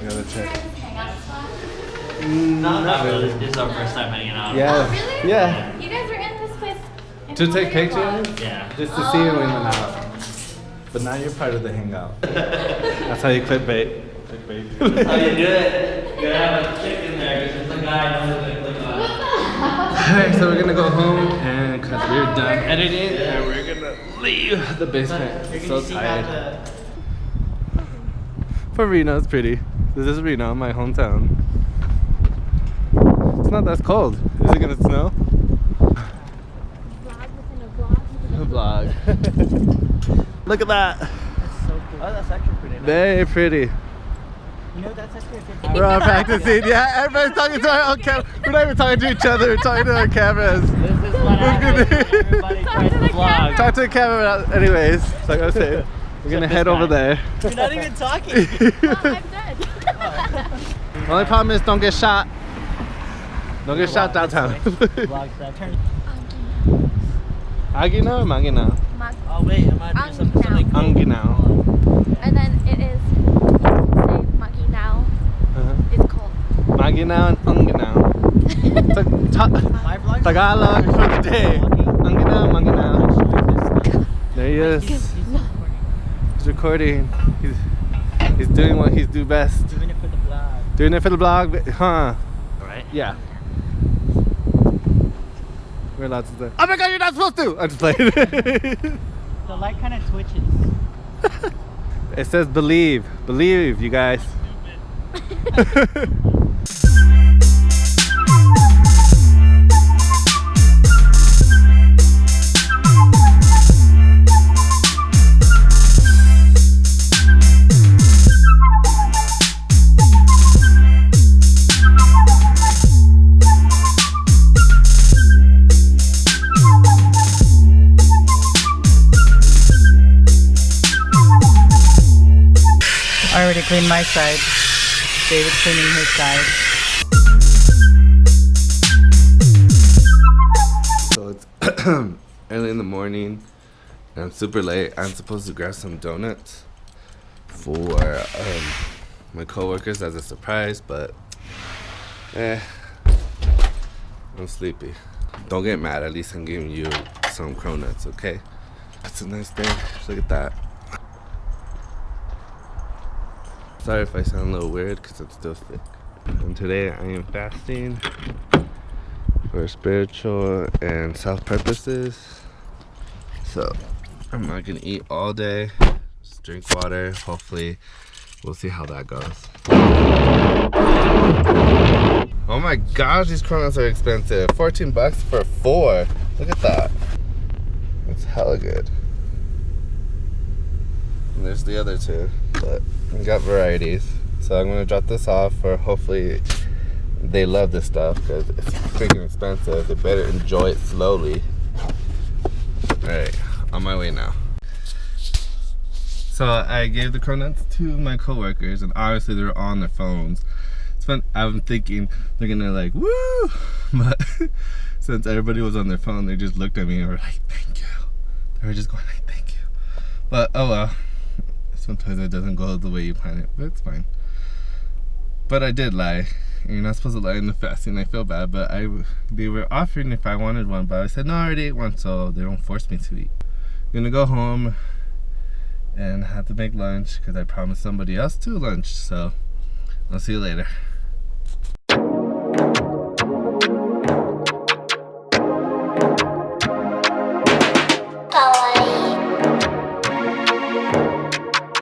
I gotta check. Not really. This is our first time hanging out. Yeah. Oh, really? Yeah. You guys were in this place. To take pictures? Yeah. Just to see when we went out. But now you're part of the hangout. That's how you clickbait. Clickbait. That's how you do it. You gotta have a chick in there because there's a guy who's gonna click on it. Alright, so we're gonna go home and because we're done editing and we're gonna leave the basement. So tired. For Reno, it's pretty. This is Reno, my hometown. It's not that cold. Is it gonna snow? A vlog. Look at that. That's so cool. Oh, that's actually pretty nice. Very pretty. You know, that's actually a good We're all practicing. Yeah, everybody's talking to our own camera. We're not even talking to each other. We're talking to our cameras. This is what happens when everybody tries to vlog. Talk to the camera. Anyways, like I was saying, we're gonna head over there. You're not even talking. I'm dead. Only problem is don't get shot. Don't get shot downtown. Vlog stuff. Turn. Agina or Magina? Oh wait, am I doing something cool? Anginao. And then it is, say, Muggy now. It's cold. Maginao and Anginao. My vlog? Tagalog for the day. Anginao, Maginao. There he is. He's recording. He's doing what he's do best. Doing it for the vlog. Doing it for the vlog, huh? Alright. Yeah. We're allowed to say, oh my god, you're not supposed to! I'm just playing. The light kind of twitches. It says believe. Believe, you guys. I already cleaned my side. David's cleaning his side. So it's early in the morning and I'm super late. I'm supposed to grab some donuts for my coworkers as a surprise, but I'm sleepy. Don't get mad, at least I'm giving you some cronuts, okay? That's a nice thing. Look at that. Sorry if I sound a little weird because I'm still sick. And today I am fasting for spiritual and self purposes. So I'm not gonna eat all day. Just drink water. Hopefully we'll see how that goes. Oh my gosh, these cronuts are expensive. 14 bucks for 4. Look at that. It's hella good. And there's the other 2, but we got varieties. So I'm gonna drop this off for hopefully they love this stuff because it's freaking expensive. They better enjoy it slowly. Alright, on my way now. So I gave the cronuts to my coworkers and obviously they were on their phones. It's fun. I'm thinking they're gonna like woo, but since everybody was on their phone, they just looked at me and were like, thank you. They were just going like, thank you. But oh well. Sometimes it doesn't go the way you plan it, but it's fine. But I did lie. You're not supposed to lie in the fasting. I feel bad, but they were offering if I wanted one, but I said no, I already ate one, so they don't force me to eat. I'm gonna go home and have to make lunch because I promised somebody else to lunch. So I'll see you later.